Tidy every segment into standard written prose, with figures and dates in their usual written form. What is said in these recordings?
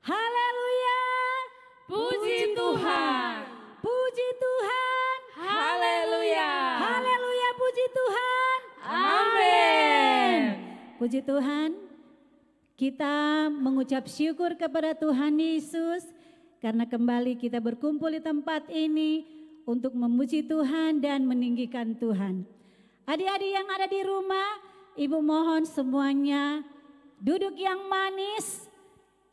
Haleluya. Puji Tuhan. Puji Tuhan. Haleluya. Haleluya, puji Tuhan. Amin. Puji Tuhan. Kita mengucap syukur kepada Tuhan Yesus karena kembali kita berkumpul di tempat ini untuk memuji Tuhan dan meninggikan Tuhan. Adik-adik yang ada di rumah, Ibu mohon semuanya duduk yang manis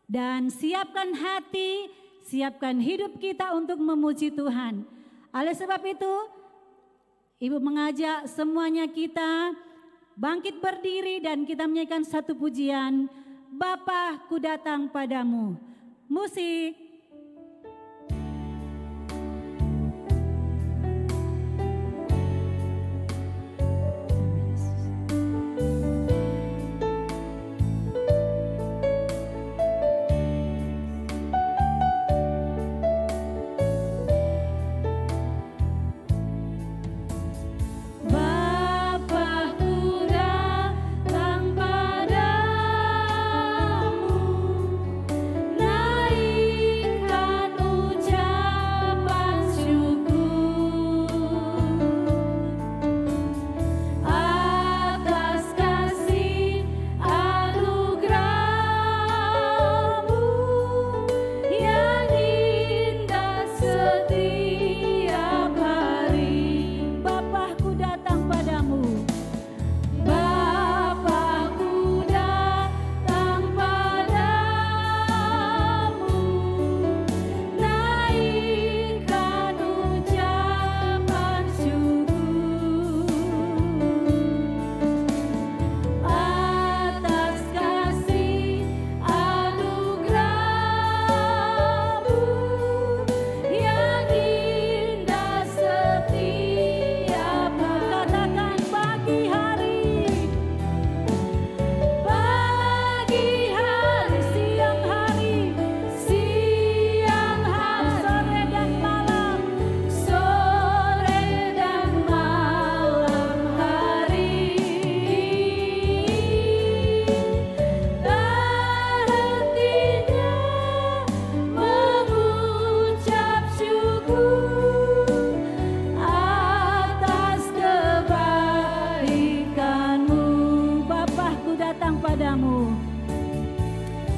dan siapkan hati, siapkan hidup kita untuk memuji Tuhan. Oleh sebab itu, Ibu mengajak semuanya kita bangkit berdiri dan kita menyanyikan satu pujian, Bapa ku datang padamu. Musik.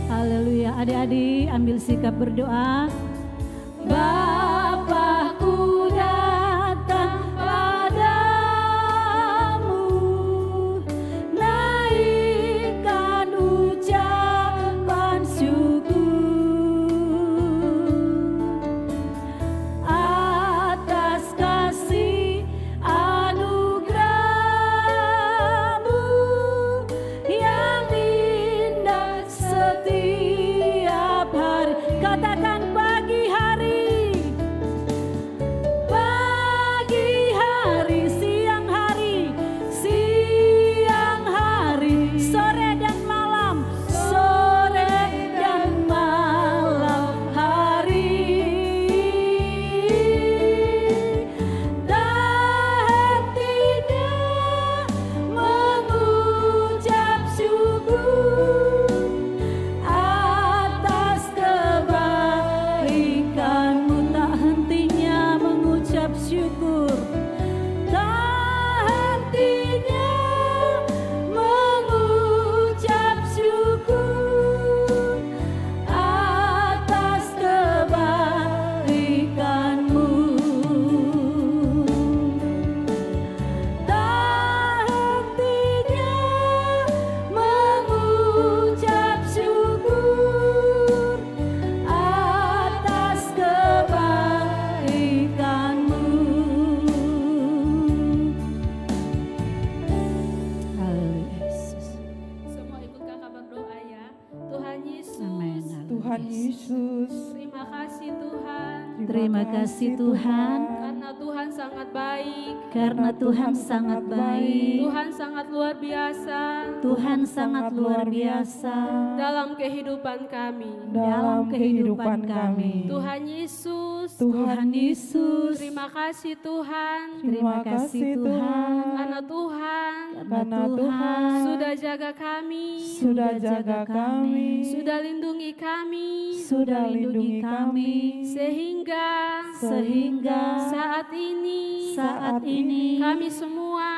Haleluya, adik-adik ambil sikap berdoa. Bapakku datang padamu, naikkan ucapan syukur atas kasih anugerah-Mu yang indah setiap hari. Katakan pagi hari, siang hari, sore dan malam, hari. Tak tidak mengucap syukur atas kebaikan-Mu, tak hentinya mengucap syukur, tak hentinya mengucap syukur atas kebaikan-Mu. Tak hentinya mengucap syukur atas kebaikan-Mu. Haleluya Yesus. Semua ikut kakak berdoa ya. Tuhan Yesus. Amin. Tuhan Yesus, Terima kasih Tuhan. Terima kasih Tuhan. Karena Tuhan sangat baik. karena Tuhan sangat baik. Tuhan sangat luar biasa Tuhan sangat luar biasa dalam kehidupan kami. dalam kehidupan kami. Tuhan Yesus, Tuhan Yesus, terima kasih Tuhan, terima kasih Tuhan karena Tuhan Karena Tuhan sudah jaga kami, sudah jaga kami, sudah lindungi kami, sudah lindungi kami sehingga saat ini kami semua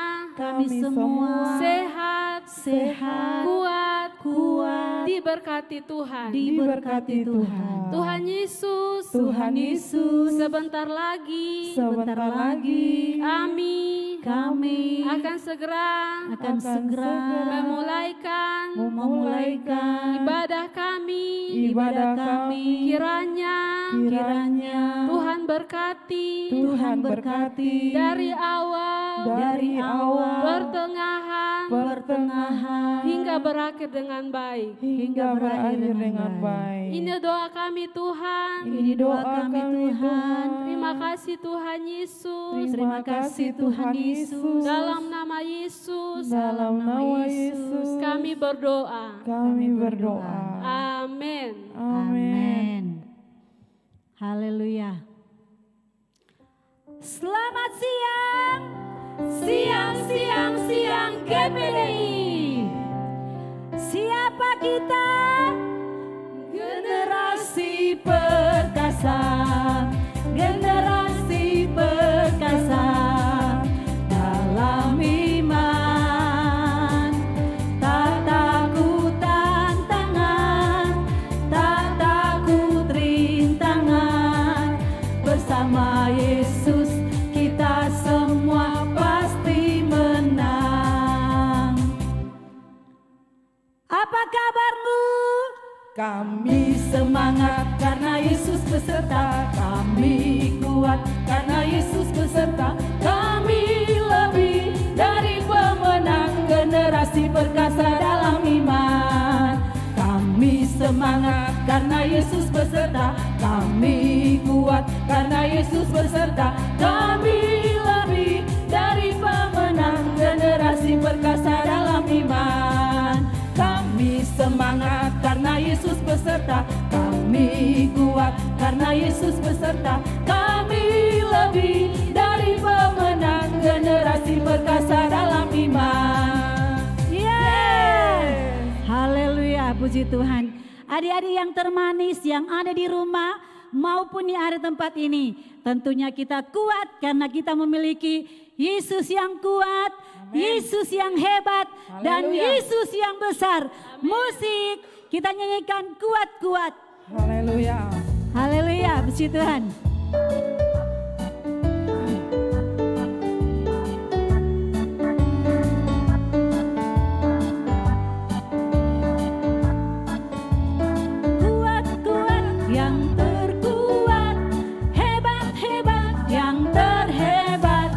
sehat, kuat, diberkati Tuhan. diberkati Tuhan. Tuhan Yesus, Tuhan Yesus, sebentar lagi kami akan segera akan segera memulaikan ibadah kami. Kiranya Tuhan berkati Tuhan berkati dari awal, pertengahan hingga berakhir dengan baik. hingga berakhir dengan baik. Ini doa kami Tuhan. Ini doa kami Tuhan. Terima kasih Tuhan Yesus. Terima kasih Tuhan Yesus. Dalam nama Yesus Dalam nama Yesus kami berdoa. kami berdoa. Amin. Amin. Haleluya. Selamat siang GPDI. Siapa kita? Generasi perkasa dalam iman. Tak takut tantangan, tak takut rintangan. Bersama Yesus kita semua pasti menang. Apa kabarmu? Kami semangat karena Yesus beserta. Kami kuat karena Yesus beserta. Kami lebih dari pemenang, generasi perkasa dalam iman. Kami semangat karena Yesus beserta. Kami kuat karena Yesus beserta. Kami lebih dari pemenang, generasi perkasa dalam iman. Kami semangat karena Yesus beserta. Kami kuat karena Yesus beserta. Kami lebih dari pemenang, generasi perkasa dalam iman. Haleluya, puji Tuhan. Adik-adik yang termanis yang ada di rumah maupun di area tempat ini, tentunya kita kuat karena kita memiliki Yesus yang kuat, Yesus yang hebat, dan Yesus yang besar. Musik kita nyanyikan kuat-kuat. Haleluya. Haleluya, puji Tuhan. Kuat-kuat yang terkuat, hebat-hebat yang terhebat,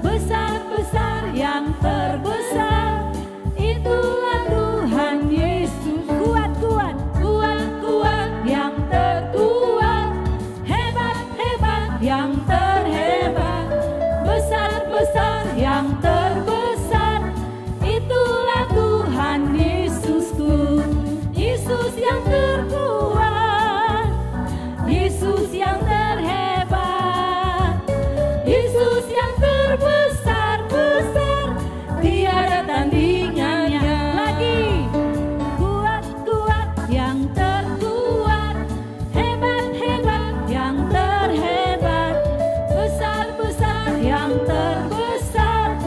besar-besar yang terbesar, itulah Tuhan Yesus. Kuat-kuat, kuat-kuat yang terkuat, hebat-hebat yang terhebat, besar-besar yang terbesar, itulah Tuhan Yesusku. Yesus yang terkuat, Yesus yang terhebat, Yesus yang terbesar-besar, tiada tandingannya. Lagi, kuat-kuat yang terkuat, hebat-hebat yang terhebat, besar-besar yang terbesar,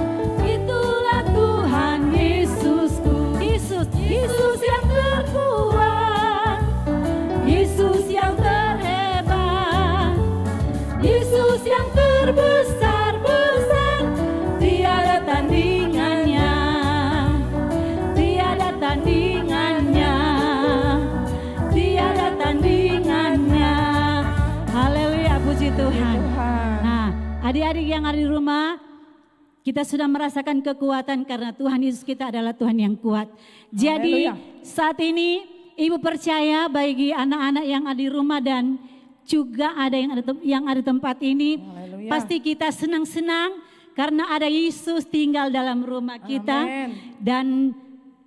itulah Tuhan Yesusku. Yesus yang terkuat, Yesus yang terhebat, Yesus yang terbesar-besar, tiada tandingannya, tiada tandingannya, tiada tandingannya. Haleluya, puji Tuhan. Nah, adik-adik yang ada di rumah, kita sudah merasakan kekuatan karena Tuhan Yesus kita adalah Tuhan yang kuat. Jadi saat ini Ibu percaya bagi anak-anak yang ada di rumah dan juga ada yang ada tempat ini, pasti kita senang-senang karena ada Yesus tinggal dalam rumah kita. Amin. Dan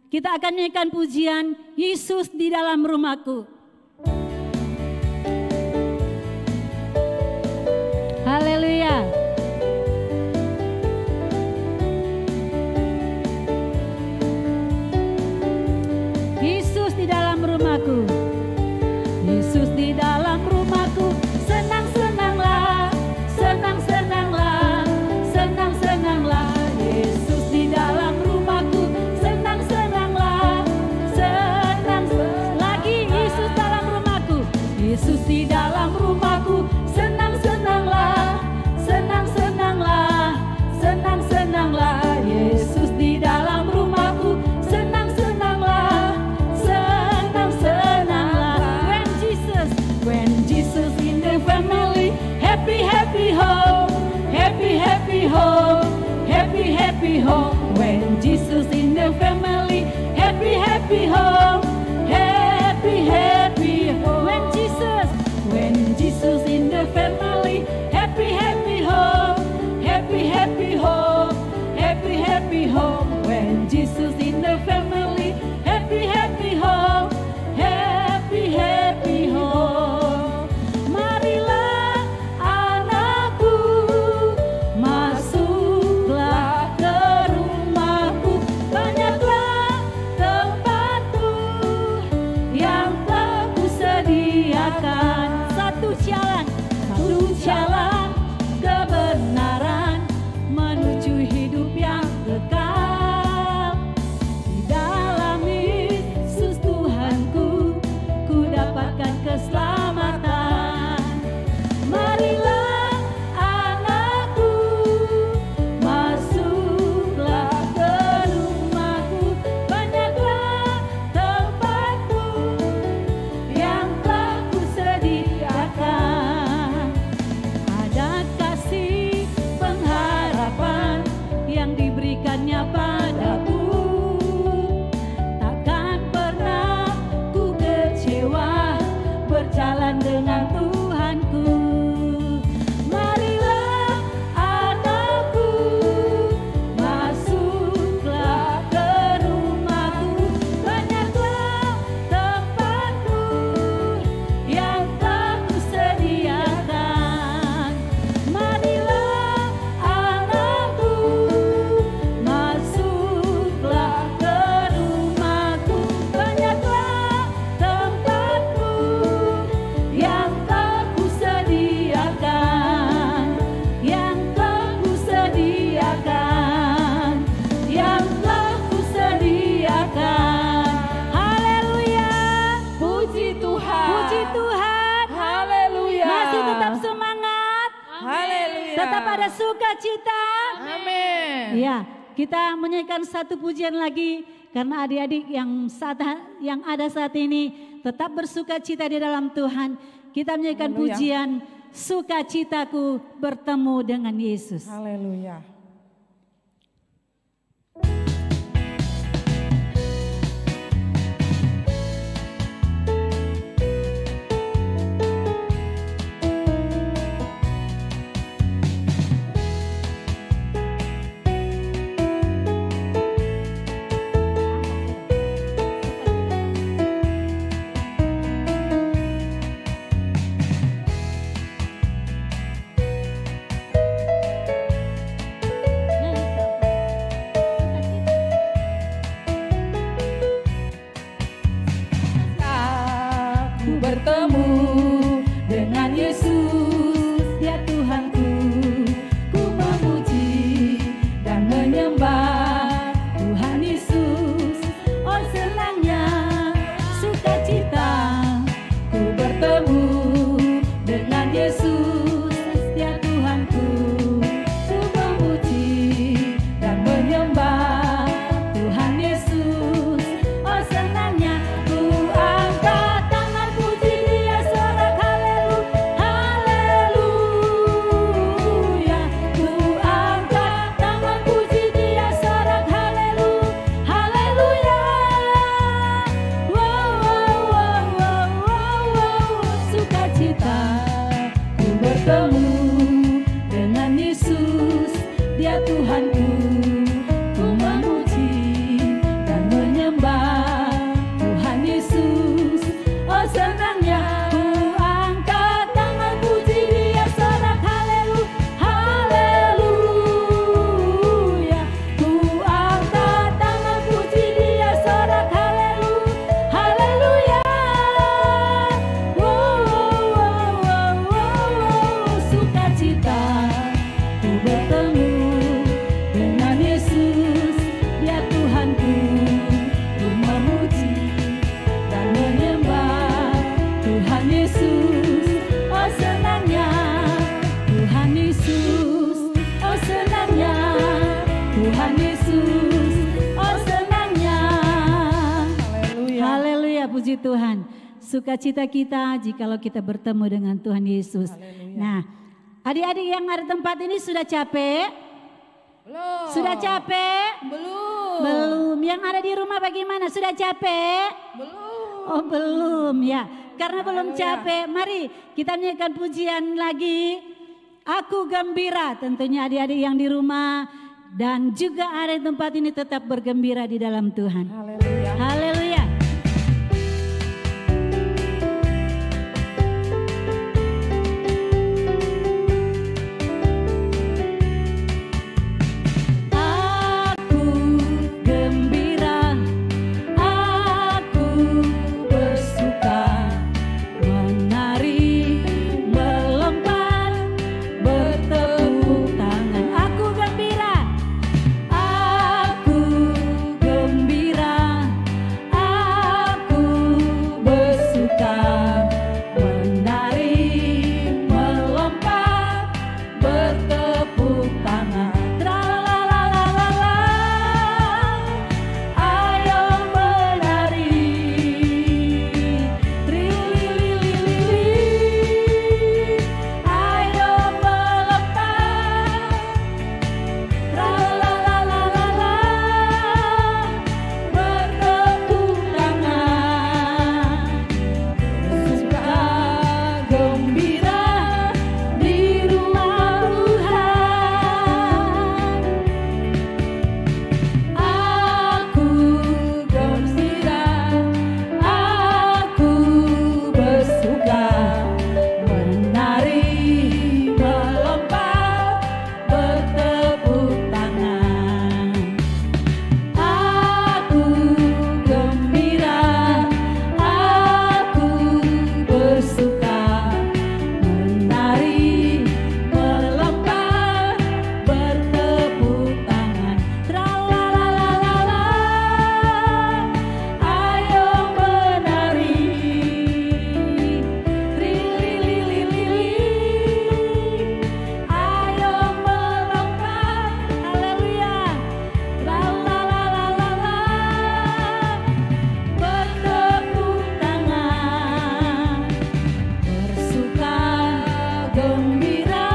kita akan nyanyikan pujian Yesus di dalam rumahku. Haleluya. Yesus di dalam rumahku. Yesus di dalam rumahku. Senang-senanglah, senang-senanglah, senang-senanglah. Yesus di dalam rumahku. Senang-senanglah, senang. Lagi Yesus dalam rumahku. Yesus di dalam rumahku. Senang-senanglah, senang-senanglah, senang-senanglah. Yesus di dalam rumahku. Senang-senanglah, senang-senanglah. When Jesus in the family, happy, happy home, happy, happy home, happy, happy home. When Jesus in the family, happy, happy home, happy, happy home. When Jesus in the family, happy, happy home, happy, happy home, happy, happy home. When Jesus in the family, happy, happy home, happy, happy home. Marilah anakku, masuklah ke rumahku. Banyaklah tempatku yang telah kusediakan. Satu jalan kebenaran menuju hidup yang kekal. Di dalam Yesus Tuhanku, ku dapatkan keselamatan. Marilah anakku, masuklah ke rumahku. Banyaklah tempatku yang telah kusediakan. Ada kasih pengharapan yang diberikannya padaku. Takkan pernah ku kecewa berjalan dengan Tuhanku. Marilah anakku, masuklah ke rumahku. Banyaklah tempatku yang telah kusediakan. Marilah anakku, masuklah ke rumahku. Banyaklah tempatku yang telah kusediakan, yang telah kusediakan, yang telah kusediakan. Haleluya. Puji Tuhan. Puji Tuhan. Haleluya. Masih tetap semangat. Haleluya. Tetap ada sukacita. Amin. Ya, kita menyanyikan satu pujian lagi karena adik-adik yang ada saat ini tetap bersukacita di dalam Tuhan. Kita menyanyikan Haleluya. pujian sukacitaku bertemu dengan Yesus. Haleluya. Aku bertemu dengan Yesus, Dia Tuhanku. Ku memuji dan menyembah Tuhan Yesus. Oh senangnya sukacita, ku bertemu dengan Yesus, Dia Tuhanku. Ku memuji dan menyembah Tuhan Yesus. Oh senangnya ku angkat tangan puji Dia, sorak haleluya. puji Tuhan. Sukacita kita jikalau kita bertemu dengan Tuhan Yesus. Haleluya. Nah, adik-adik yang ada tempat ini sudah capek? Belum. Sudah capek? Belum. Belum. Yang ada di rumah bagaimana? Sudah capek? Belum. Oh belum ya. Karena belum Haleluya. capek, mari kita nyanyikan pujian lagi. Aku gembira, tentunya adik-adik yang di rumah dan juga ada di tempat ini tetap bergembira di dalam Tuhan. Haleluya. Haleluya. Aku gembira, aku bersuka, menari, melompat, bertepuk tangan. Aku gembira, aku gembira, aku bersuka, menari, melompat, bertepuk tangan. Tralalalala, ayo menari, trilililili, ayo melompat, tralalalala, bertepuk tangan, bersuka gembira di rumah Tuhan. Aku gembira, aku bersuka, menari, melompat, bertepuk tangan. Aku gembira, aku bersuka, menari, melompat, bertepuk tangan. Tralalalala, ayo menari, trilililili, ayo melompat. Haleluya. Tralalalala, bertepuk tangan, bersuka gembira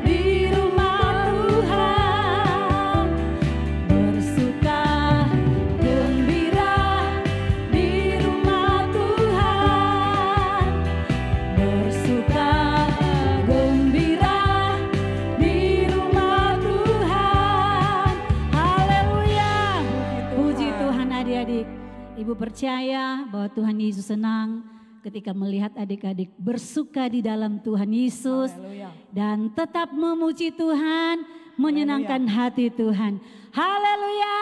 di rumah Tuhan, bersuka gembira di rumah Tuhan, bersuka gembira di rumah Tuhan. Haleluya. Puji Tuhan adik-adik. Ibu percaya bahwa Tuhan Yesus senang ketika melihat adik-adik bersuka di dalam Tuhan Yesus Haleluya. dan tetap memuji Tuhan, menyenangkan hati Tuhan. Haleluya.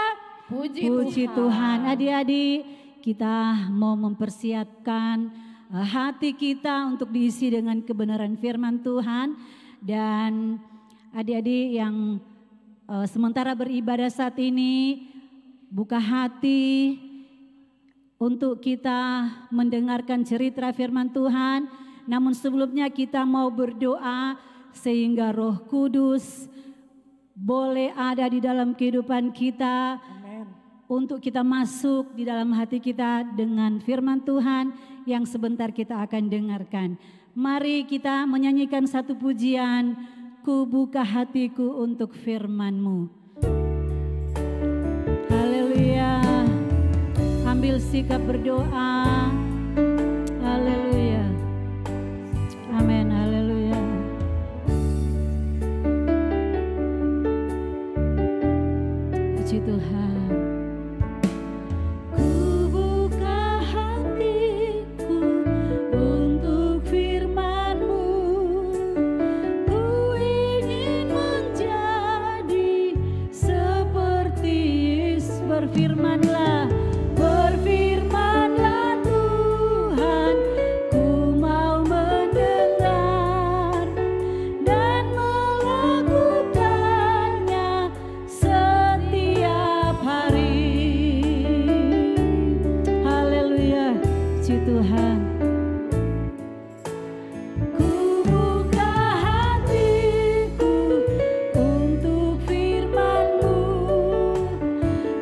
Puji Tuhan. Adik-adik, kita mau mempersiapkan hati kita untuk diisi dengan kebenaran firman Tuhan. Dan adik-adik yang sementara beribadah saat ini, buka hati untuk kita mendengarkan cerita firman Tuhan. Namun sebelumnya kita mau berdoa sehingga Roh Kudus boleh ada di dalam kehidupan kita. Amin. Untuk kita masuk di dalam hati kita dengan firman Tuhan yang sebentar kita akan dengarkan. Mari kita menyanyikan satu pujian, ku buka hatiku untuk firman-Mu. Haleluya. Ambil sikap berdoa. Haleluya. Amin. Haleluya. Puji Tuhan. Ku buka hatiku untuk firman-Mu. Ku ingin menjadi seperti Yesus. Berfirmanlah, berfirmanlah Tuhan, ku mau mendengar dan melakukannya setiap hari. Haleluya, puji Tuhan. Ku buka hatiku untuk firman-Mu.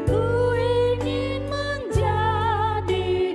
Ku ingin menjadi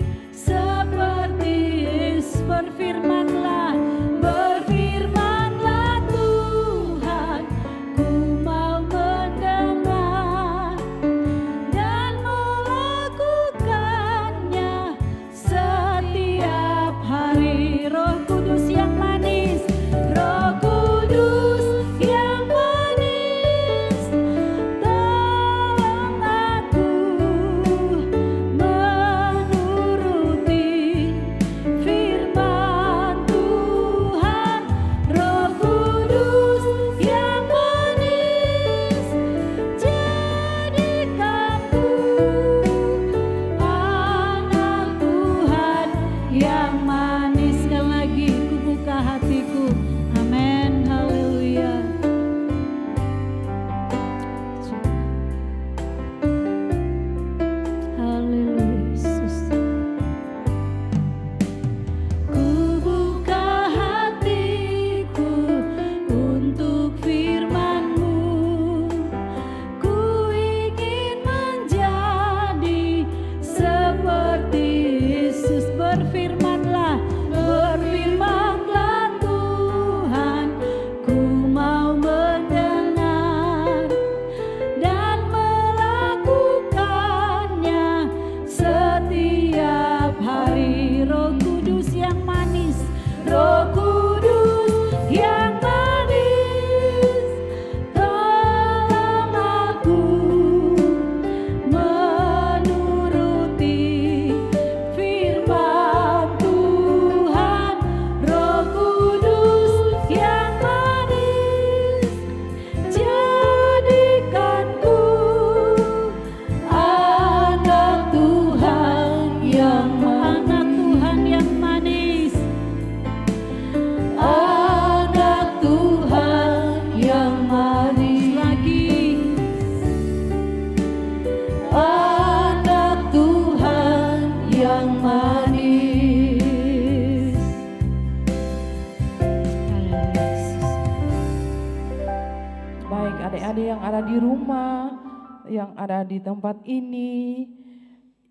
yang ada di tempat ini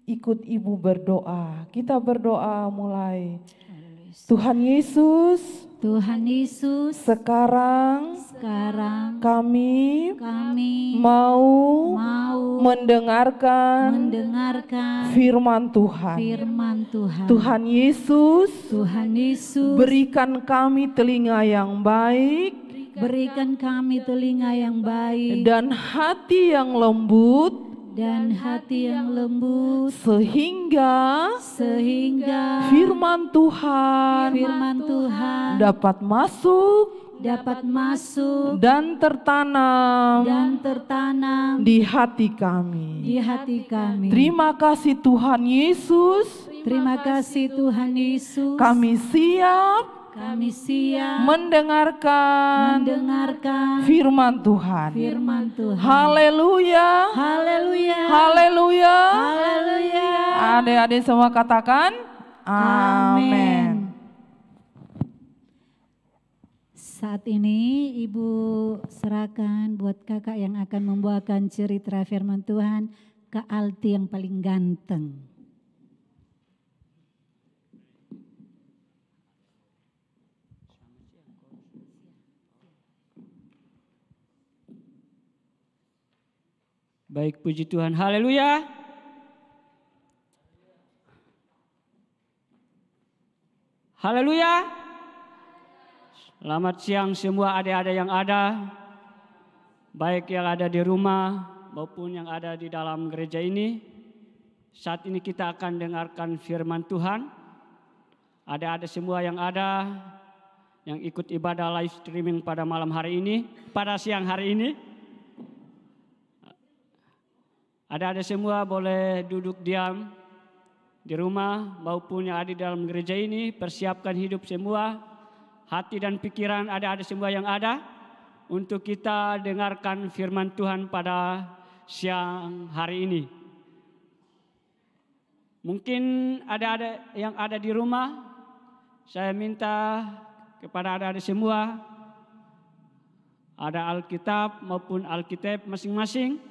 ikut Ibu berdoa. Kita berdoa mulai. Tuhan Yesus, sekarang kami mau mendengarkan firman Tuhan. Tuhan Yesus, berikan kami telinga yang baik, dan hati yang lembut, sehingga firman Tuhan dapat masuk dan tertanam di hati kami. Terima kasih Tuhan Yesus. Kami siap mendengarkan firman Tuhan. Haleluya. Adik-adik semua katakan amin. Saat ini Ibu serahkan buat kakak yang akan membawakan cerita firman Tuhan ke Alti yang paling ganteng. Baik, puji Tuhan, haleluya. Haleluya. Selamat siang semua adik-adik yang ada, baik yang ada di rumah maupun yang ada di dalam gereja ini. Saat ini kita akan dengarkan firman Tuhan. Adik-adik semua yang ada, yang ikut ibadah live streaming pada malam hari ini, pada siang hari ini. Adik-adik semua boleh duduk diam di rumah maupun yang ada di dalam gereja ini. Persiapkan hidup semua, hati dan pikiran adik-adik semua yang ada untuk kita dengarkan firman Tuhan pada siang hari ini. Mungkin adik-adik yang ada di rumah, saya minta kepada adik-adik semua, ada Alkitab maupun Alkitab masing-masing.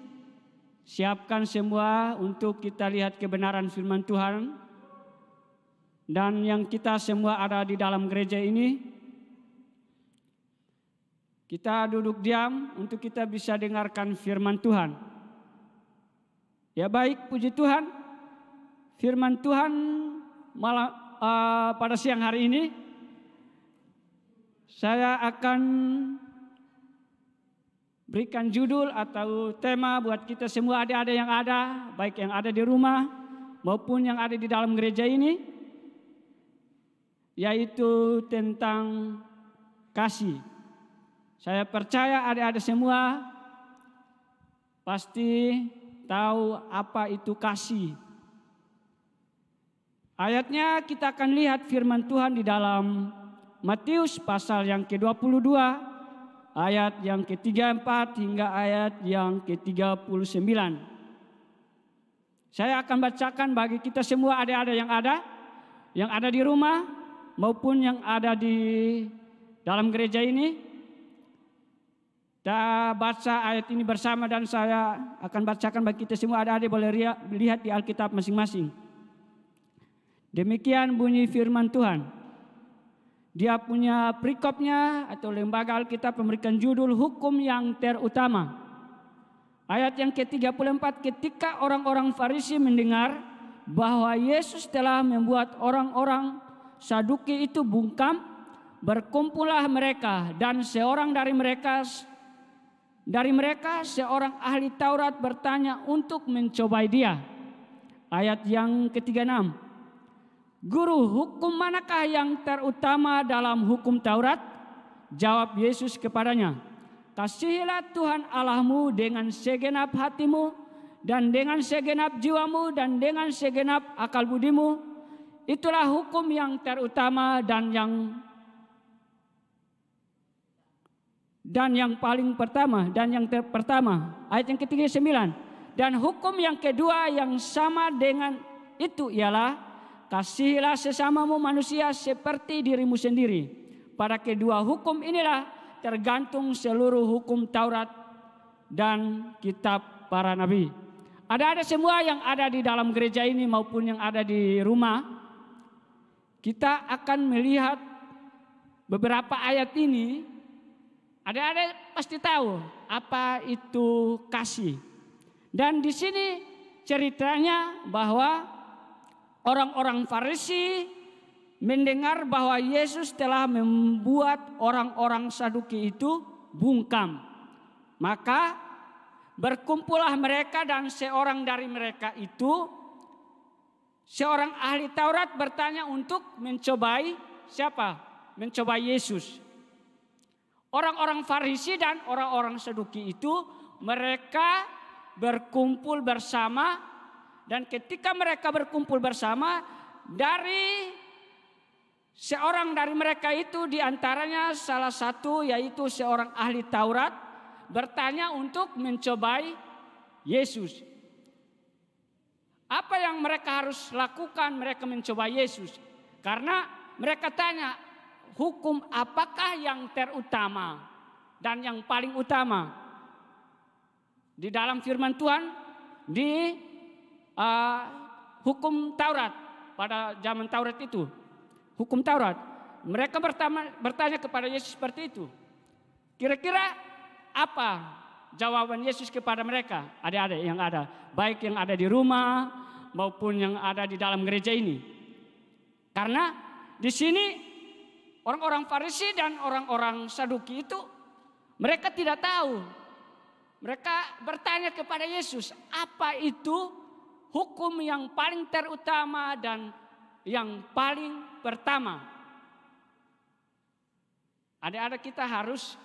Siapkan semua untuk kita lihat kebenaran firman Tuhan. Dan yang kita semua ada di dalam gereja ini, kita duduk diam untuk kita bisa dengarkan firman Tuhan. Ya baik, puji Tuhan. Firman Tuhan pada siang hari ini, saya akan berikan judul atau tema buat kita semua adik-adik yang ada, baik yang ada di rumah maupun yang ada di dalam gereja ini, yaitu tentang kasih. Saya percaya adik-adik semua pasti tahu apa itu kasih. Ayatnya kita akan lihat firman Tuhan di dalam Matius pasal yang ke-22, ayat yang ke-34 hingga ayat yang ke-39. Saya akan bacakan bagi kita semua adik-adik yang ada di rumah maupun yang ada di dalam gereja ini. Kita baca ayat ini bersama dan saya akan bacakan bagi kita semua adik-adik boleh lihat di Alkitab masing-masing. Demikian bunyi firman Tuhan. Dia punya perikopnya atau lembaga Alkitab memberikan judul hukum yang terutama. Ayat yang ke-34, ketika orang-orang Farisi mendengar bahwa Yesus telah membuat orang-orang Saduki itu bungkam, berkumpullah mereka dan seorang dari mereka seorang ahli Taurat bertanya untuk mencobai dia. Ayat yang ke-36. Guru, hukum manakah yang terutama dalam hukum Taurat? Jawab Yesus kepadanya, kasihilah Tuhan Allahmu dengan segenap hatimu dan dengan segenap jiwamu dan dengan segenap akal budimu. Itulah hukum yang terutama dan yang paling pertama dan yang pertama. Ayat yang ke-39. Dan hukum yang kedua yang sama dengan itu ialah kasihilah sesamamu manusia seperti dirimu sendiri. Pada kedua hukum inilah tergantung seluruh hukum Taurat dan kitab para nabi. Ada semua yang ada di dalam gereja ini maupun yang ada di rumah, kita akan melihat beberapa ayat ini. Ada pasti tahu apa itu kasih. Dan di sini ceritanya bahwa orang-orang Farisi mendengar bahwa Yesus telah membuat orang-orang Saduki itu bungkam. Maka berkumpullah mereka dan seorang dari mereka itu, seorang ahli Taurat bertanya untuk mencobai siapa? Mencobai Yesus. Orang-orang Farisi dan orang-orang Saduki itu mereka berkumpul bersama, dan ketika mereka berkumpul bersama, dari seorang dari mereka itu diantaranya salah satu yaitu seorang ahli Taurat bertanya untuk mencobai Yesus. Apa yang mereka harus lakukan mereka mencobai Yesus? Karena mereka tanya, hukum apakah yang terutama dan yang paling utama? Di dalam firman Tuhan, di hukum Taurat, pada zaman Taurat itu, hukum Taurat, mereka bertanya kepada Yesus seperti itu. Kira-kira apa jawaban Yesus kepada mereka? Adik-adik yang ada, baik yang ada di rumah maupun yang ada di dalam gereja ini. Karena di sini orang-orang Farisi dan orang-orang Saduki itu mereka tidak tahu. Mereka bertanya kepada Yesus, apa itu hukum yang paling terutama dan yang paling pertama? Adik-adik kita harus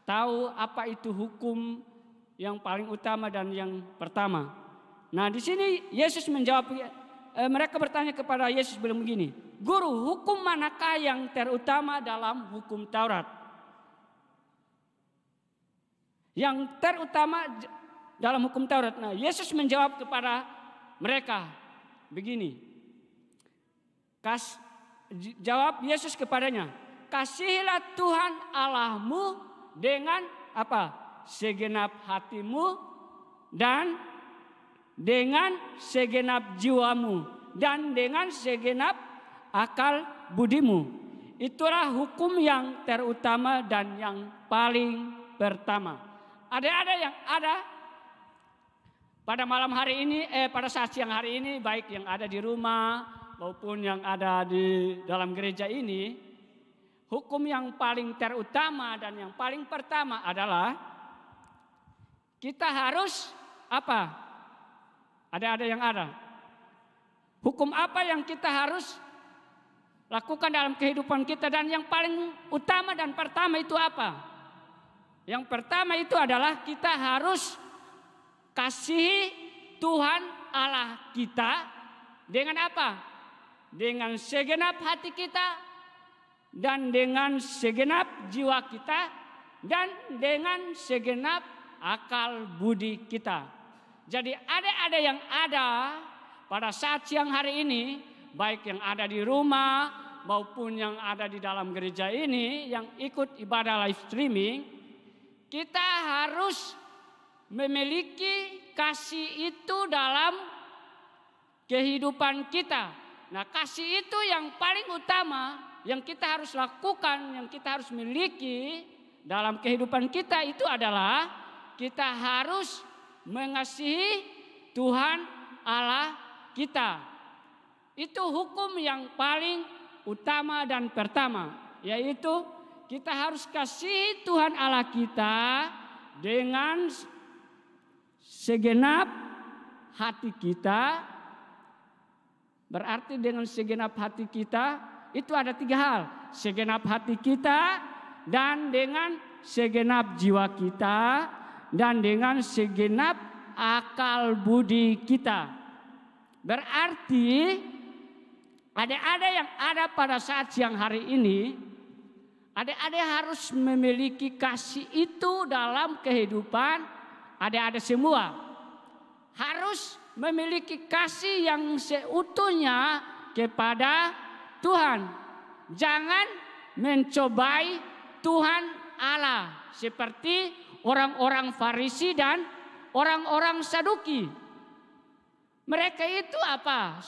tahu apa itu hukum yang paling utama dan yang pertama. Nah, di sini Yesus menjawab, mereka bertanya kepada Yesus bilang begini, Guru, hukum manakah yang terutama dalam hukum Taurat? Yang terutama dalam hukum Taurat. Nah, Yesus menjawab kepada mereka begini. Jawab Yesus kepadanya, kasihilah Tuhan Allahmu dengan apa? Segenap hatimu dan dengan segenap jiwamu dan dengan segenap akal budimu. Itulah hukum yang terutama dan yang paling pertama. Ada yang ada pada malam hari ini, pada saat siang hari ini, baik yang ada di rumah maupun yang ada di dalam gereja ini, hukum yang paling terutama dan yang paling pertama adalah kita harus apa? Ada yang ada. Hukum apa yang kita harus lakukan dalam kehidupan kita, dan yang paling utama dan pertama itu apa? Yang pertama itu adalah kita harus kasihi Tuhan Allah kita dengan apa? Dengan segenap hati kita dan dengan segenap jiwa kita dan dengan segenap akal budi kita. Jadi ada yang ada pada saat siang hari ini, baik yang ada di rumah maupun yang ada di dalam gereja ini yang ikut ibadah live streaming, kita harus memiliki kasih itu dalam kehidupan kita. Nah, kasih itu yang paling utama yang kita harus lakukan, yang kita harus miliki dalam kehidupan kita itu adalah kita harus mengasihi Tuhan Allah kita. Itu hukum yang paling utama dan pertama, yaitu kita harus kasih Tuhan Allah kita dengan segenap hati kita. Berarti dengan segenap hati kita itu ada 3 hal. Segenap hati kita, dan dengan segenap jiwa kita, dan dengan segenap akal budi kita. Berarti ada yang ada pada saat siang hari ini, adik-adik harus memiliki kasih itu dalam kehidupan adik-adik semua. Harus memiliki kasih yang seutuhnya kepada Tuhan. Jangan mencobai Tuhan Allah seperti orang-orang Farisi dan orang-orang Saduki. Mereka itu apa?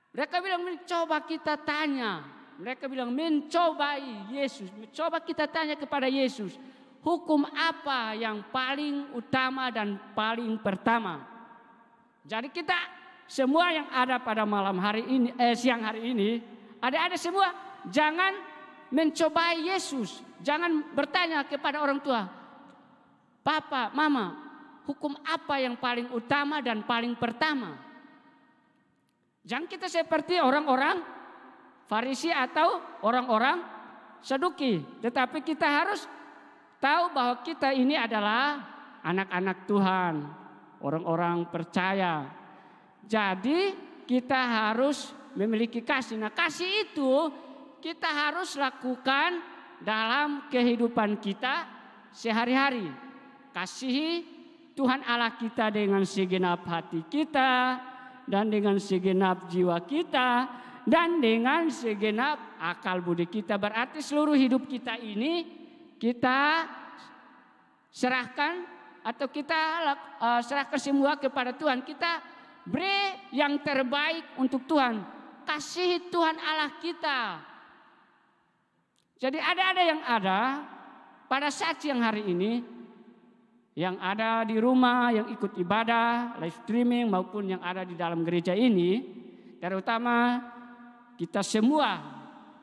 Mereka bilang mencoba kita tanya. Mereka bilang mencobai Yesus. Mencoba kita tanya kepada Yesus. Hukum apa yang paling utama dan paling pertama? Jadi kita semua yang ada pada siang hari ini, ada semua jangan mencobai Yesus. Jangan bertanya kepada orang tua, Papa, Mama, hukum apa yang paling utama dan paling pertama? Jangan kita seperti orang-orang Farisi atau orang-orang Saduki. Tetapi kita harus tahu bahwa kita ini adalah anak-anak Tuhan, orang-orang percaya. Jadi kita harus memiliki kasih. Nah, kasih itu kita harus lakukan dalam kehidupan kita sehari-hari. Kasihi Tuhan Allah kita dengan segenap hati kita, dan dengan segenap jiwa kita, dan dengan segenap akal budi kita. Berarti seluruh hidup kita ini kita serahkan atau kita serahkan semua kepada Tuhan. Kita beri yang terbaik untuk Tuhan. Kasihi Tuhan Allah kita. Jadi ada yang ada pada saat siang hari ini, yang ada di rumah, yang ikut ibadah, live streaming maupun yang ada di dalam gereja ini, terutama kita semua,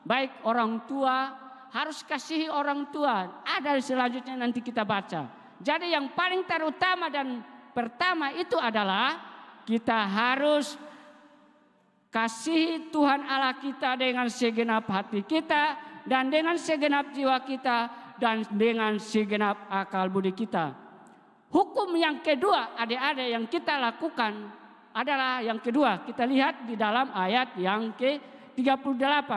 baik orang tua, harus kasihi orang tua. Ada selanjutnya nanti kita baca. Jadi yang paling terutama dan pertama itu adalah kita harus kasihi Tuhan Allah kita dengan segenap hati kita, dan dengan segenap jiwa kita, dan dengan segenap akal budi kita. Hukum yang kedua adik-adik yang kita lakukan adalah yang kedua. Kita lihat di dalam ayat yang ke-38.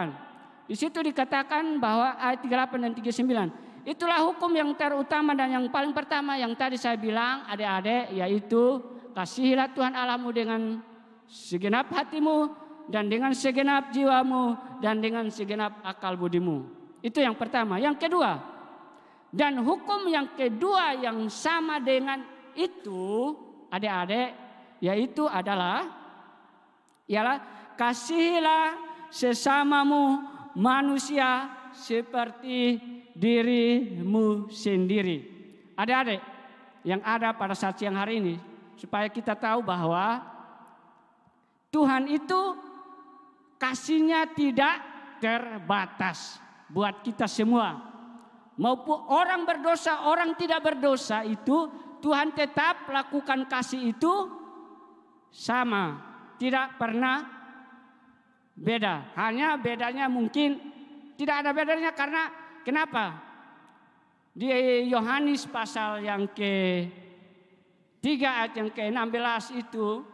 Di situ dikatakan bahwa ayat 38 dan 39. Itulah hukum yang terutama dan yang paling pertama yang tadi saya bilang adik-adik, yaitu kasihilah Tuhan Allahmu dengan segenap hatimu, dan dengan segenap jiwamu, dan dengan segenap akal budimu. Itu yang pertama. Yang kedua, dan hukum yang kedua yang sama dengan itu adik-adik, yaitu ialah kasihilah sesamamu manusia seperti dirimu sendiri. Adik-adik yang ada pada saat siang hari ini, supaya kita tahu bahwa Tuhan itu kasihnya tidak terbatas buat kita semua. Maupun orang berdosa, orang tidak berdosa itu Tuhan tetap lakukan kasih itu sama, tidak pernah beda. Hanya bedanya mungkin tidak ada bedanya karena kenapa? Di Yohanes pasal yang ke-3 ayat yang ke-16 itu,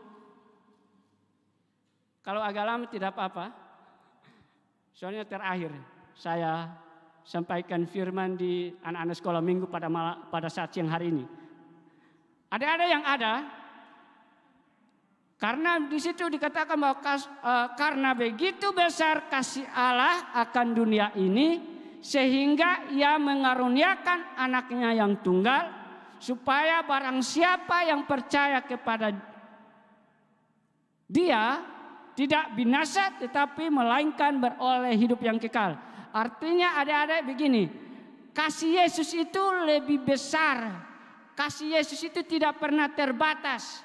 kalau agak lama tidak apa-apa, soalnya terakhir saya sampaikan firman di anak-anak sekolah minggu pada saat siang hari ini. Ada yang ada, karena di situ dikatakan bahwa karena begitu besar kasih Allah akan dunia ini, sehingga Ia mengaruniakan anaknya yang tunggal, supaya barang siapa yang percaya kepada Dia tidak binasa, tetapi melainkan beroleh hidup yang kekal. Artinya adik-adik begini, kasih Yesus itu lebih besar. Kasih Yesus itu tidak pernah terbatas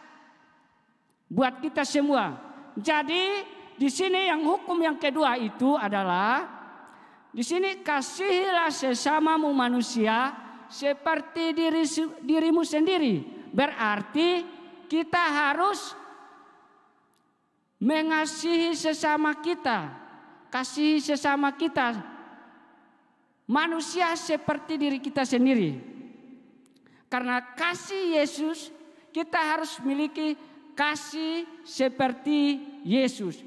buat kita semua. Jadi di sini yang hukum yang kedua itu adalah, di sini kasihilah sesamamu manusia seperti dirimu sendiri. Berarti kita harus mengasihi sesama kita, kasihi sesama kita. Manusia seperti diri kita sendiri. Karena kasih Yesus, kita harus memiliki kasih seperti Yesus.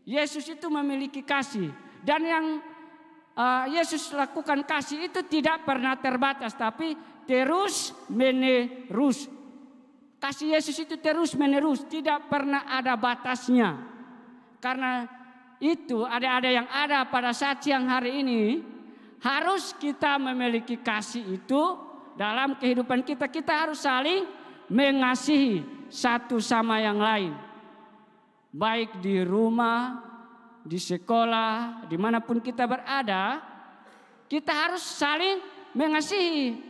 Yesus itu memiliki kasih. Dan yang Yesus lakukan kasih itu tidak pernah terbatas, tapi terus menerus. Kasih Yesus itu terus menerus, tidak pernah ada batasnya. Karena itu ada yang ada pada saat siang hari ini, harus kita memiliki kasih itu dalam kehidupan kita, kita harus saling mengasihi satu sama yang lain. Baik di rumah, di sekolah, dimanapun kita berada, kita harus saling mengasihi.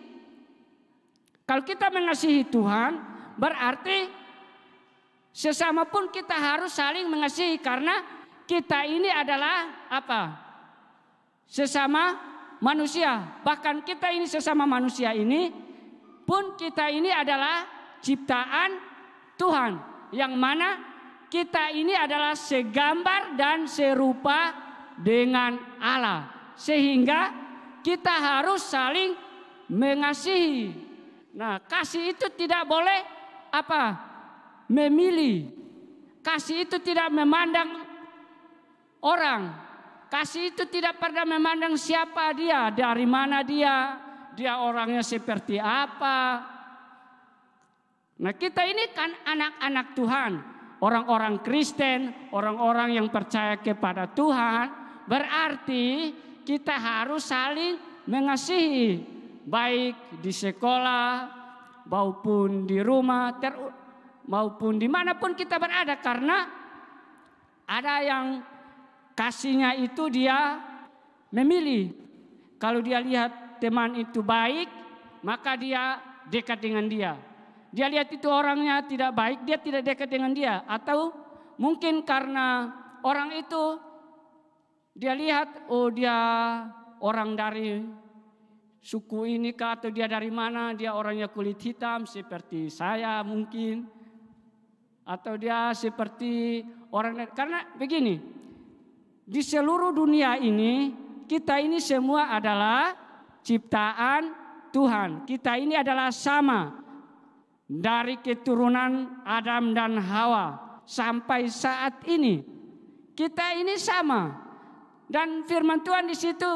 Kalau kita mengasihi Tuhan, berarti sesama pun kita harus saling mengasihi, karena kita ini adalah apa? Sesama manusia. Bahkan kita ini sesama manusia ini pun kita ini adalah ciptaan Tuhan, yang mana kita ini adalah segambar dan serupa dengan Allah, sehingga kita harus saling mengasihi. Nah, kasih itu tidak boleh apa? Memilih. Kasih itu tidak memandang orang. Kasih itu tidak pernah memandang siapa dia, dari mana dia orangnya seperti apa. Nah, kita ini kan anak-anak Tuhan, orang-orang Kristen, orang-orang yang percaya kepada Tuhan, berarti kita harus saling mengasihi, baik di sekolah maupun di rumah, maupun dimanapun kita berada, karena ada yang kasihnya itu dia memilih. Kalau dia lihat teman itu baik, maka dia dekat dengan dia. Dia lihat itu orangnya tidak baik, dia tidak dekat dengan dia. Atau mungkin karena orang itu dia lihat, oh dia orang dari suku ini kah, atau dia dari mana, dia orangnya kulit hitam seperti saya mungkin. Atau dia seperti orang, karena begini, di seluruh dunia ini kita ini semua adalah ciptaan Tuhan. Kita ini adalah sama. Dari keturunan Adam dan Hawa sampai saat ini kita ini sama. Dan firman Tuhan di situ,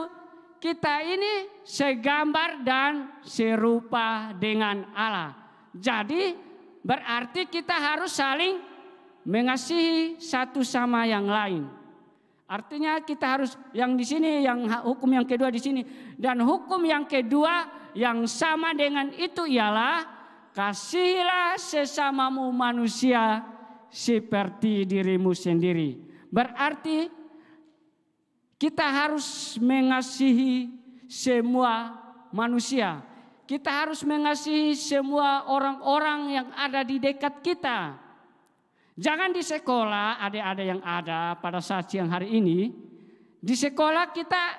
kita ini segambar dan serupa dengan Allah. Jadi berarti kita harus saling mengasihi satu sama yang lain. Artinya kita harus, yang di sini, yang hukum yang kedua di sini, dan hukum yang kedua yang sama dengan itu ialah kasihilah sesamamu manusia seperti dirimu sendiri. Berarti kita harus mengasihi semua manusia. Kita harus mengasihi semua orang-orang yang ada di dekat kita. Jangan di sekolah, adik-adik yang ada pada saat siang hari ini, di sekolah kita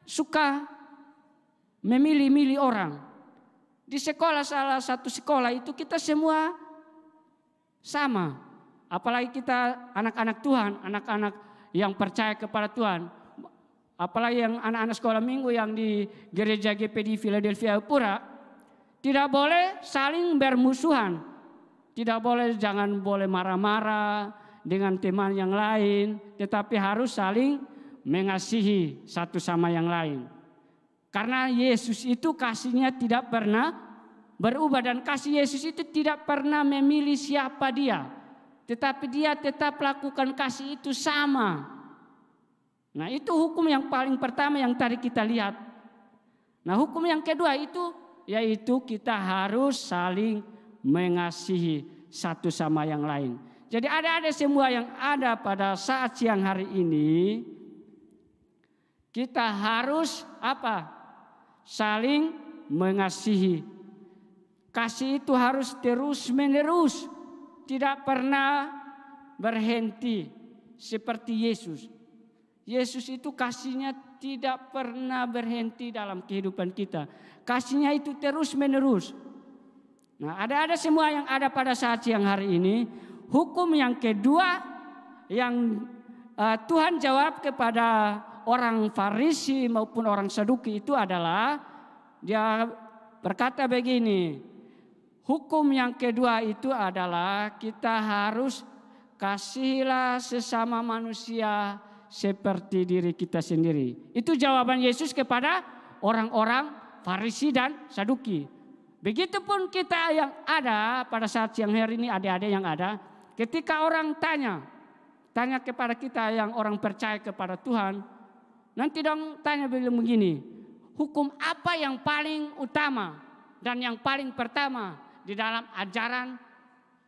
suka memilih-milih orang. Di sekolah, salah satu sekolah itu kita semua sama. Apalagi kita anak-anak Tuhan, anak-anak yang percaya kepada Tuhan. Apalagi yang anak-anak sekolah minggu yang di gereja GPD Philadelphia Pura, tidak boleh saling bermusuhan. Tidak boleh, jangan boleh marah-marah dengan teman yang lain, tetapi harus saling mengasihi satu sama yang lain. Karena Yesus itu kasihnya tidak pernah berubah, dan kasih Yesus itu tidak pernah memilih siapa dia, tetapi dia tetap lakukan kasih itu sama. Nah, itu hukum yang paling pertama yang tadi kita lihat. Nah, hukum yang kedua itu yaitu kita harus saling mengasihi satu sama yang lain. Jadi adik-adik semua yang ada pada saat siang hari ini, kita harus apa? Saling mengasihi. Kasih itu harus terus menerus, tidak pernah berhenti seperti Yesus. Yesus itu kasihnya tidak pernah berhenti dalam kehidupan kita. Kasihnya itu terus menerus. Nah, ada semua yang ada pada saat siang hari ini, hukum yang kedua yang Tuhan jawab kepada orang Farisi maupun orang Saduki itu adalah, dia berkata begini, hukum yang kedua itu adalah kita harus kasihilah sesama manusia seperti diri kita sendiri. Itu jawaban Yesus kepada orang-orang Farisi dan Saduki. Begitupun kita yang ada pada saat siang hari ini, adik-adik yang ada, ketika orang tanya kepada kita yang orang percaya kepada Tuhan, nanti dong tanya begini, hukum apa yang paling utama dan yang paling pertama di dalam ajaran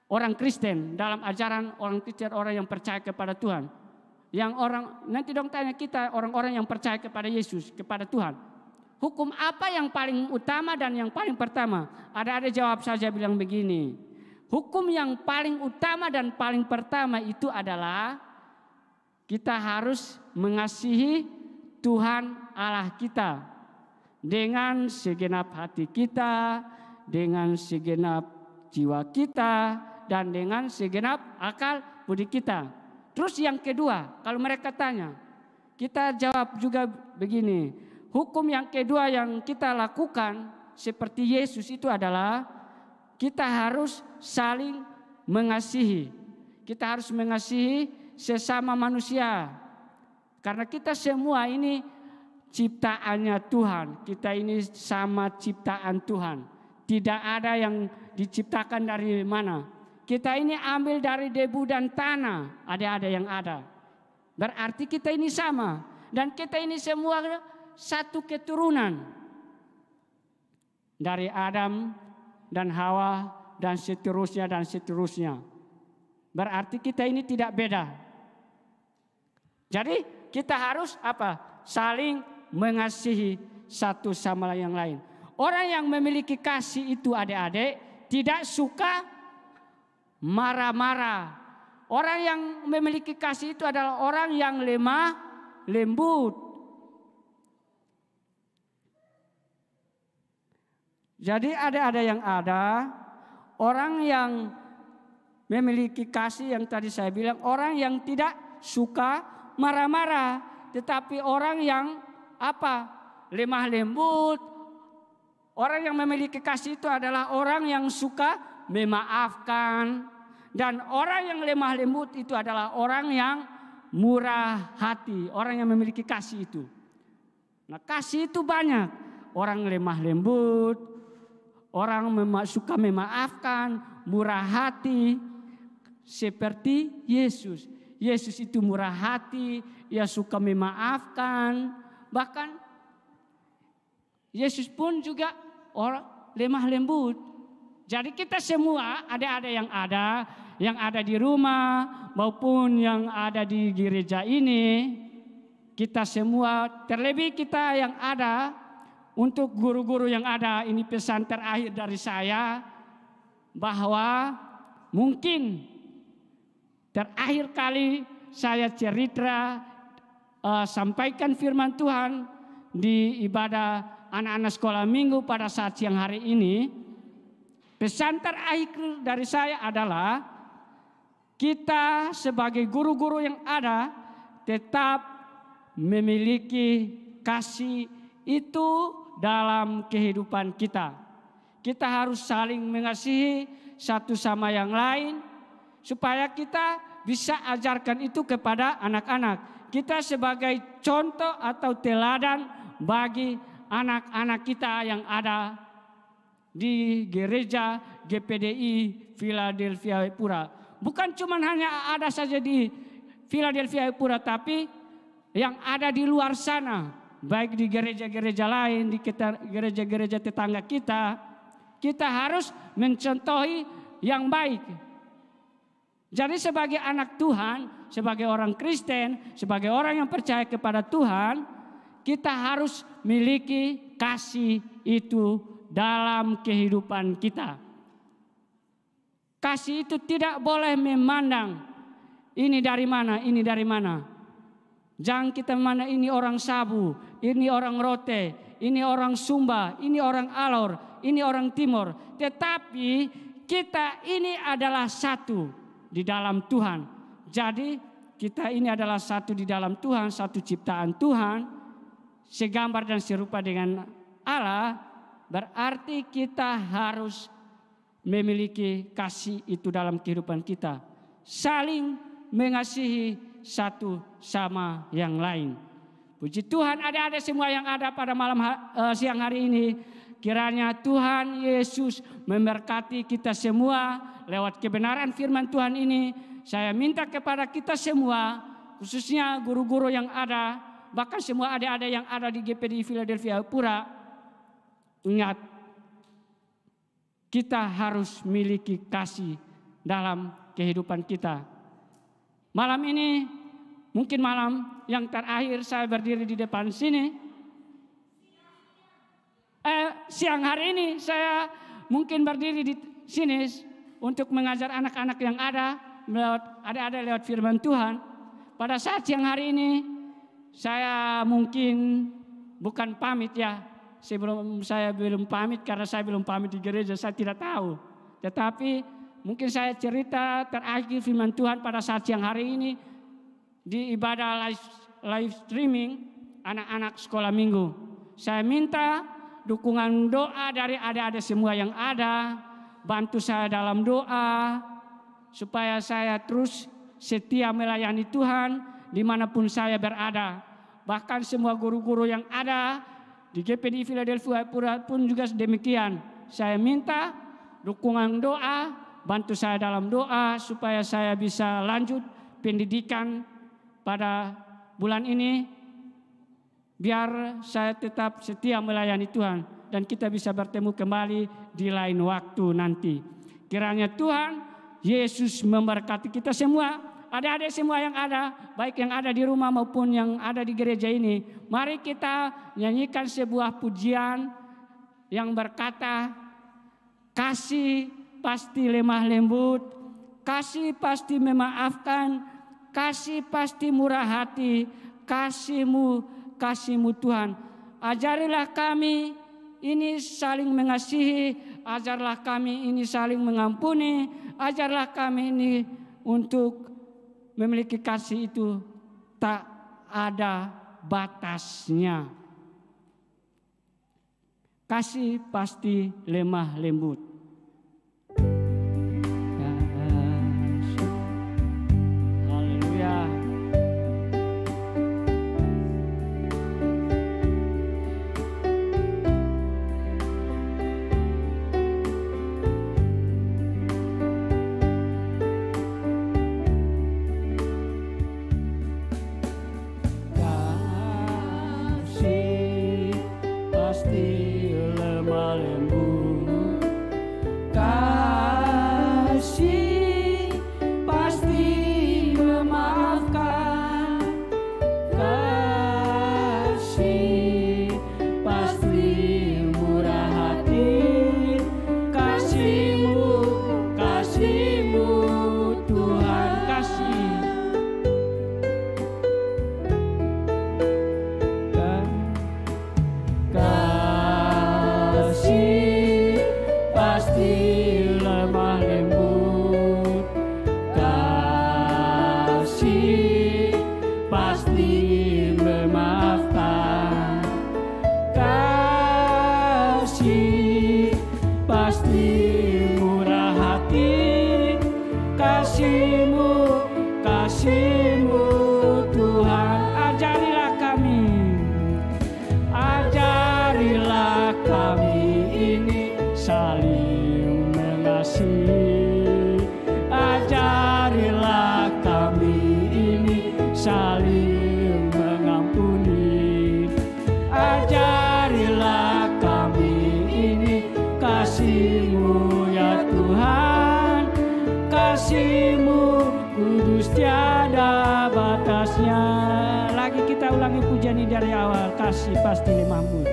orang Kristen, dalam ajaran orang Kristen, orang yang percaya kepada Tuhan. Yang orang, nanti dong tanya kita orang-orang yang percaya kepada Yesus, kepada Tuhan. Hukum apa yang paling utama dan yang paling pertama? Ada jawab saja bilang begini. Hukum yang paling utama dan paling pertama itu adalah kita harus mengasihi Tuhan Allah kita dengan segenap hati kita, dengan segenap jiwa kita, dan dengan segenap akal budi kita. Terus yang kedua, kalau mereka tanya, kita jawab juga begini. Hukum yang kedua yang kita lakukan seperti Yesus itu adalah kita harus saling mengasihi. Kita harus mengasihi sesama manusia. Karena kita semua ini ciptaannya Tuhan. Kita ini sama ciptaan Tuhan. Tidak ada yang diciptakan dari mana. Kita ini ambil dari debu dan tanah. Ada yang ada. Berarti kita ini sama. Dan kita ini semua satu keturunan. Dari Adam dan Hawa dan seterusnya dan seterusnya. Berarti kita ini tidak beda. Jadi kita harus apa? Saling mengasihi satu sama yang lain. Orang yang memiliki kasih itu adik-adik tidak suka marah-marah. Orang yang memiliki kasih itu adalah orang yang lemah lembut. Jadi ada yang ada orang yang memiliki kasih yang tadi saya bilang, orang yang tidak suka marah-marah, tetapi orang yang lemah lembut. Orang yang memiliki kasih itu adalah orang yang suka memaafkan, dan orang yang lemah lembut itu adalah orang yang murah hati, orang yang memiliki kasih itu. Nah, kasih itu banyak. Orang lemah lembut, orang suka memaafkan, murah hati, seperti Yesus. Yesus itu murah hati, ia suka memaafkan. Bahkan Yesus pun juga orang lemah lembut. Jadi kita semua ada yang ada di rumah maupun yang ada di gereja ini. Kita semua, terlebih kita yang ada, untuk guru-guru yang ada, ini pesan terakhir dari saya, bahwa mungkin terakhir kali saya cerita sampaikan firman Tuhan di ibadah anak-anak sekolah minggu pada saat siang hari ini. Pesan terakhir dari saya adalah kita sebagai guru-guru yang ada tetap memiliki kasih itu dalam kehidupan kita. Kita harus saling mengasihi satu sama yang lain supaya kita bisa ajarkan itu kepada anak-anak. Kita sebagai contoh atau teladan bagi anak-anak kita yang ada di gereja GPDI Philadelphia Jayapura. Bukan cuma hanya ada saja di Philadelphia Jayapura, tapi yang ada di luar sana, baik di gereja-gereja lain, di gereja-gereja tetangga kita. Kita harus mencontohi yang baik. Jadi sebagai anak Tuhan, sebagai orang Kristen, sebagai orang yang percaya kepada Tuhan, kita harus miliki kasih itu dalam kehidupan kita. Kasih itu tidak boleh memandang ini dari mana, ini dari mana. Jangan kita memandang ini orang Sabu, ini orang Rote, ini orang Sumba, ini orang Alor, ini orang Timor. Tetapi kita ini adalah satu di dalam Tuhan. Jadi kita ini adalah satu di dalam Tuhan, satu ciptaan Tuhan, segambar dan serupa dengan Allah. Berarti kita harus memiliki kasih itu dalam kehidupan kita. Saling mengasihi satu sama yang lain. Puji Tuhan, ada semua yang ada pada malam siang hari ini. Kiranya Tuhan Yesus memberkati kita semua lewat kebenaran firman Tuhan ini. Saya minta kepada kita semua, khususnya guru-guru yang ada, bahkan semua adik-adik yang ada di GPDI Philadelphia Jayapura, ingat, kita harus miliki kasih dalam kehidupan kita. Malam ini mungkin malam yang terakhir saya berdiri di depan sini. Siang hari ini saya mungkin berdiri di sini untuk mengajar anak-anak yang ada lewat firman Tuhan. Pada saat siang hari ini saya mungkin bukan pamit ya. Saya belum pamit karena saya belum pamit di gereja, saya tidak tahu. Tetapi mungkin saya cerita terakhir firman Tuhan pada saat siang hari ini di ibadah live streaming anak-anak sekolah minggu. Saya minta dukungan doa dari adik-adik semua yang ada. Bantu saya dalam doa supaya saya terus setia melayani Tuhan dimanapun saya berada. Bahkan semua guru-guru yang ada di GPDI Philadelphia pun juga demikian. Saya minta dukungan doa, bantu saya dalam doa supaya saya bisa lanjut pendidikan pada bulan ini. Biar saya tetap setia melayani Tuhan dan kita bisa bertemu kembali di lain waktu nanti. Kiranya Tuhan Yesus memberkati kita semua. Adik-adik semua yang ada, baik yang ada di rumah maupun yang ada di gereja ini. Mari kita nyanyikan sebuah pujian yang berkata, kasih pasti lemah lembut, kasih pasti memaafkan, kasih pasti murah hati, kasih-Mu Tuhan. Ajarilah kami ini saling mengasihi, ajarlah kami ini saling mengampuni, ajarlah kami ini untuk memiliki kasih itu tak ada batasnya. Kasih pasti lemah lembut. Haleluya. Lagi kita ulangi pujian ini dari awal. Kasih pasti lemah lembut.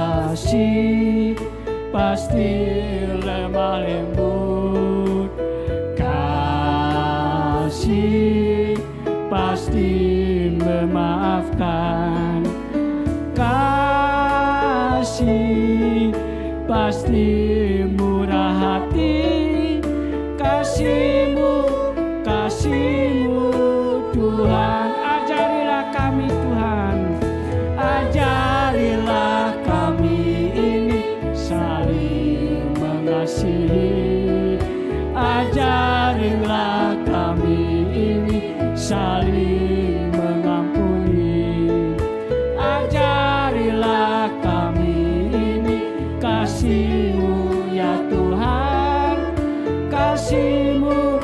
Kasih pasti lemah lembut. Kasih pasti memaafkan. Kasih pasti murah hati. Kasih-Mu Tuhan, ajarilah kami Tuhan, ajarilah kami ini saling mengasihi, ajarilah kami ini saling mengampuni, ajarilah kami ini kasih-Mu ya Tuhan, kasih-Mu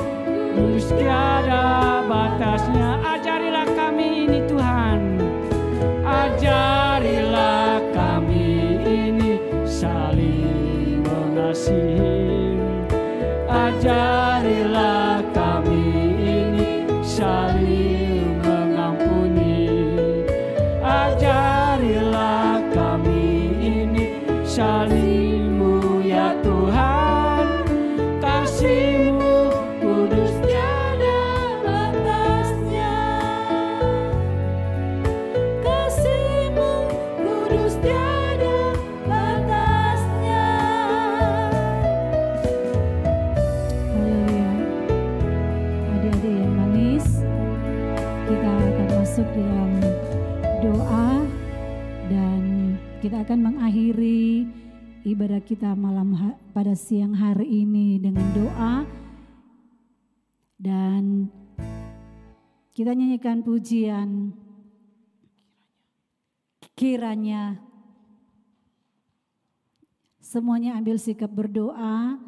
tiada batasnya. Ajarilah kami ini Tuhan, ajarilah kami kita akan masuk di dalam doa dan kita akan mengakhiri ibadah kita pada siang hari ini dengan doa dan kita nyanyikan pujian kiranya. Semuanya ambil sikap berdoa,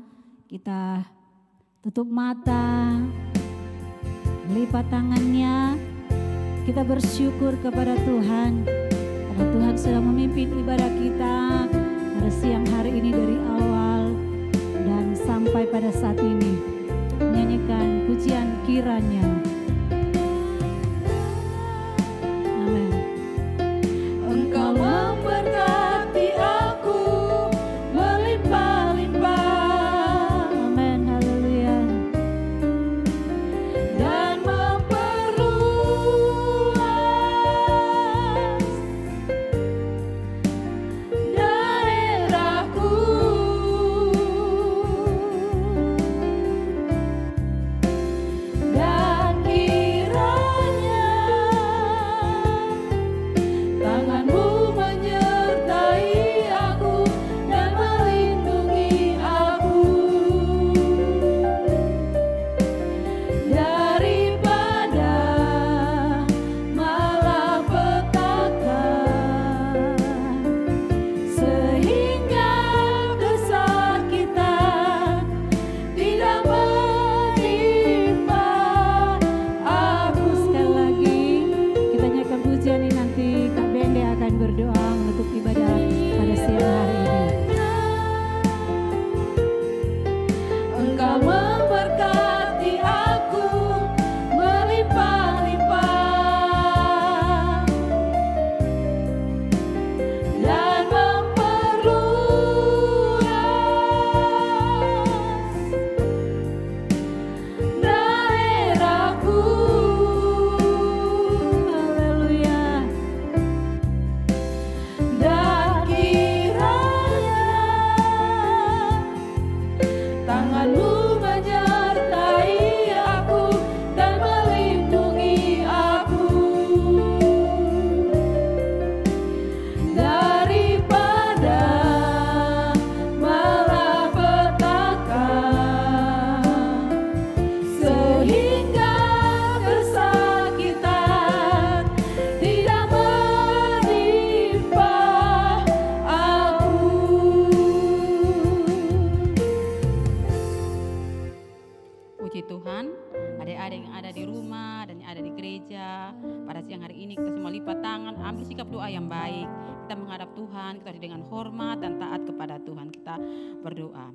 kita tutup mata, lipat tangannya, kita bersyukur kepada Tuhan. Karena Tuhan sudah memimpin ibadah kita pada siang hari ini dari awal dan sampai pada saat ini. Menyanyikan pujian kiranya. Amin. Engkau memberkati aku melimpah-limpah. Amin, haleluya. Dan memperluas daerahku. Dan kiranya tanganmu menyertai aku dan melindungi aku daripada malapetaka, sehingga kesakitan tidak menimpa aku. Sekali lagi kita nyanyikan pujian ini, nanti Kak Bende akan berdoa menutup ibadah pada siang hari ini. Engkau memberkati aku melimpah-limpah dan memperluas daerahku. Haleluya. Dan kiranya tanganmu menyertai aku dan melindungi aku daripada malapetaka, sehingga kesakitan tidak menimpa aku. Puji Tuhan, adik-adik yang ada di rumah dan yang ada di gereja, pada siang hari ini kita semua lipat tangan, ambil sikap doa yang baik. Kita menghadap Tuhan, kita dengan hormat dan taat kepada Tuhan. Kita berdoa.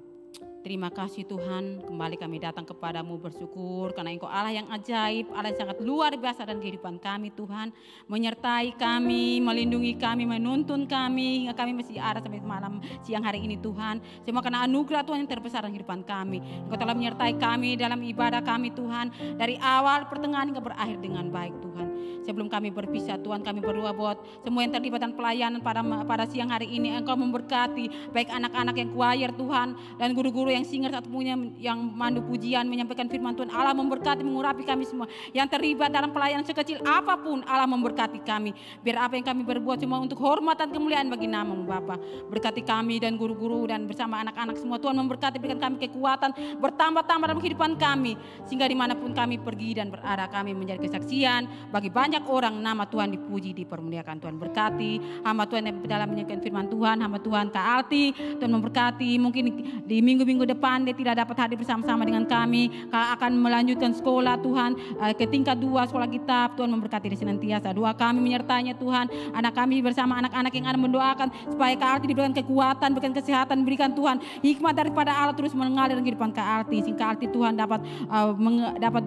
Terima kasih Tuhan, kembali kami datang kepadamu bersyukur karena Engkau Allah yang ajaib, Allah yang sangat luar biasa dalam kehidupan kami Tuhan. Menyertai kami, melindungi kami, menuntun kami, hingga kami masih ada sampai malam siang hari ini Tuhan. Semua karena anugerah Tuhan yang terbesar dalam kehidupan kami. Engkau telah menyertai kami dalam ibadah kami Tuhan, dari awal pertengahan hingga berakhir dengan baik Tuhan. Sebelum kami berpisah Tuhan, kami berdoa buat semua yang terlibat dalam pelayanan pada siang hari ini. Engkau memberkati baik anak-anak yang choir Tuhan dan guru-guru yang singer saat punya yang mandu pujian menyampaikan firman Tuhan. Allah memberkati, mengurapi kami semua yang terlibat dalam pelayanan sekecil apapun. Allah memberkati kami, biar apa yang kami berbuat semua untuk hormat dan kemuliaan bagi nama-Mu Bapa. Berkati kami dan guru-guru dan bersama anak-anak semua. Tuhan memberkati, berikan kami kekuatan bertambah-tambah dalam kehidupan kami, sehingga dimanapun kami pergi dan berada, kami menjadi kesaksian bagi banyak orang. Nama Tuhan dipuji, dipermuliakan. Tuhan berkati hamba Tuhan yang dalam menyampaikan firman Tuhan, hamba Tuhan Kak Alti. Tuhan memberkati, mungkin di minggu-minggu depan dia tidak dapat hadir bersama-sama dengan kami, akan melanjutkan sekolah Tuhan ke tingkat 2 sekolah kitab. Tuhan memberkati dia senantiasa. Doa kami menyertainya Tuhan, anak kami bersama anak-anak yang ada mendoakan supaya Kak Alti diberikan kekuatan, berikan kesehatan, berikan Tuhan hikmat daripada Allah terus mengalir dalam kehidupan Kak Alti, sehingga Kak Alti Tuhan dapat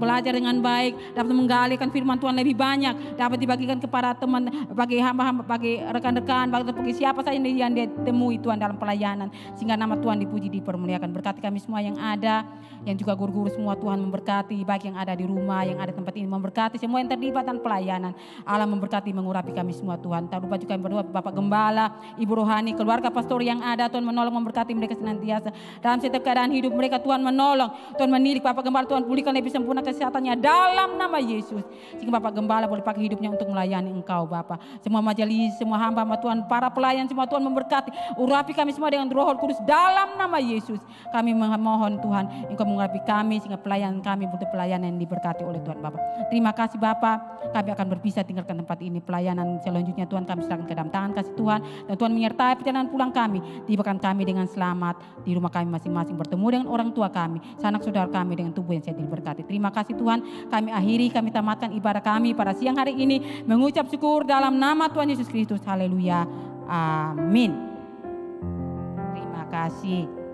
belajar dengan baik, dapat menggalikan firman Tuhan lebih banyak dapat dibagikan kepada teman, bagi hamba-hamba, bagi rekan-rekan, bagi siapa saja yang dia temui Tuhan dalam pelayanan, sehingga nama Tuhan dipuji, dipermuliakan. Berkati kami semua yang ada, yang juga guru-guru semua Tuhan memberkati, baik yang ada di rumah, yang ada di tempat ini, memberkati semua yang terlibat dalam pelayanan. Allah memberkati, mengurapi kami semua Tuhan. Tak lupa juga berdoa Bapak Gembala, Ibu Rohani, keluarga pastor yang ada, Tuhan menolong, memberkati mereka senantiasa dalam setiap keadaan hidup mereka. Tuhan menolong, Tuhan mendidik Bapak Gembala, Tuhan pulihkan lebih sempurna kesehatannya dalam nama Yesus, sehingga Bapak Gembala boleh pakai hidupnya untuk melayani Engkau Bapak. Semua majelis, semua hamba-hamba Tuhan, para pelayan semua Tuhan memberkati, urapi kami semua dengan Roh Kudus dalam nama Yesus. Kami memohon Tuhan, Engkau mengurapi kami sehingga pelayanan kami untuk pelayanan yang diberkati oleh Tuhan Bapak. Terima kasih Bapak, kami akan berpisah tinggalkan tempat ini. Pelayanan selanjutnya Tuhan kami serahkan ke dalam tangan kasih Tuhan, dan Tuhan menyertai perjalanan pulang kami, tibakan kami dengan selamat di rumah kami masing-masing, bertemu dengan orang tua kami, sanak saudara kami dengan tubuh yang sehat diberkati. Terima kasih Tuhan, kami akhiri, kami tamatkan ibadah kami pada siang hari ini mengucap syukur dalam nama Tuhan Yesus Kristus. Haleluya, amin. Terima kasih.